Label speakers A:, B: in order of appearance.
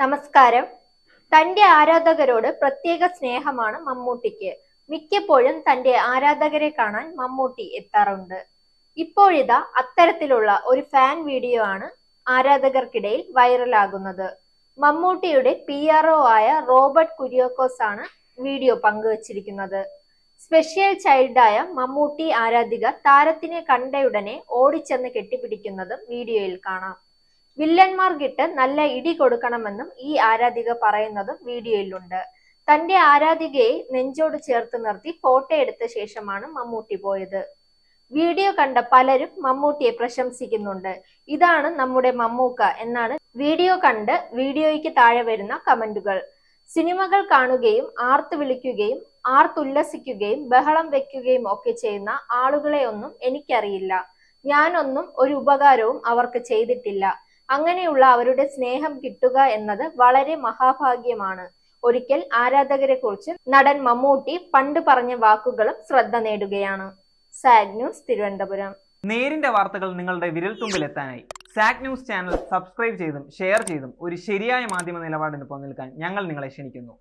A: നമസ്കാരം. തന്റെ ആരാധകരോട് പ്രത്യേക സ്നേഹമാണ് മമ്മൂട്ടിക്ക്. മിക്കപ്പോഴും തന്റെ ആരാധകരെ കാണാൻ മമ്മൂട്ടി എത്താറുണ്ട്. ഇപ്പോഴിതാ അത്തരത്തിലുള്ള ഒരു ഫാൻ വീഡിയോ ആണ് ആരാധകർക്കിടയിൽ വൈറലാകുന്നത്. മമ്മൂട്ടിയുടെ PRO ആയ റോബർട്ട് കുര്യാക്കോസ് ആണ് വീഡിയോ പങ്കുവച്ചിരിക്കുന്നത്. സ്പെഷ്യൽ ചൈൽഡായ മമ്മൂട്ടി ആരാധിക താരത്തിനെ കണ്ടയുടനെ ഓടിച്ചെന്ന് കെട്ടിപ്പിടിക്കുന്നതും വീഡിയോയിൽ കാണാം. വില്ലന്മാർക്കിട്ട് നല്ല ഇടി കൊടുക്കണമെന്നും ഈ ആരാധിക പറയുന്നതും വീഡിയോയിലുണ്ട്. തന്റെ ആരാധികയെ നെഞ്ചോട് ചേർത്ത് നിർത്തി ഫോട്ടോ എടുത്ത ശേഷമാണ് മമ്മൂട്ടി പോയത്. വീഡിയോ കണ്ട പലരും മമ്മൂട്ടിയെ പ്രശംസിക്കുന്നുണ്ട്. ഇതാണ് നമ്മുടെ മമ്മൂക്ക എന്നാണ് വീഡിയോ കണ്ട് വീഡിയോയ്ക്ക് താഴെ വരുന്ന കമന്റുകൾ. സിനിമകൾ കാണുകയും ആർത്തു വിളിക്കുകയും ആർത്തുല്ലസിക്കുകയും ബഹളം വെക്കുകയും ഒക്കെ ചെയ്യുന്ന ആളുകളെ ഒന്നും എനിക്കറിയില്ല. ഞാനൊന്നും ഒരു ഉപകാരവും അവർക്ക് ചെയ്തിട്ടില്ല. അങ്ങനെയുള്ള അവരുടെ സ്നേഹം കിട്ടുക എന്നത് വളരെ മഹാഭാഗ്യമാണ്. ഒരിക്കൽ ആരാധകരെ കുറിച്ച് നടൻ മമ്മൂട്ടി പണ്ട് പറഞ്ഞ വാക്കുകളും ശ്രദ്ധ നേടുകയാണ്. Zag news, Thiruvananthapuram.
B: നേരിന്റെ വാർത്തകൾ നിങ്ങളുടെ വിരൽത്തുമ്പിൽ എത്താനായി സാഗ് ന്യൂസ് ചാനൽ സബ്സ്ക്രൈബ് ചെയ്തും ഷെയർ ചെയ്തും ഒരു ശരിയായ മാധ്യമ നിലപാടിന് പോകാൻ ഞങ്ങൾ നിങ്ങളെ ക്ഷണിക്കുന്നു.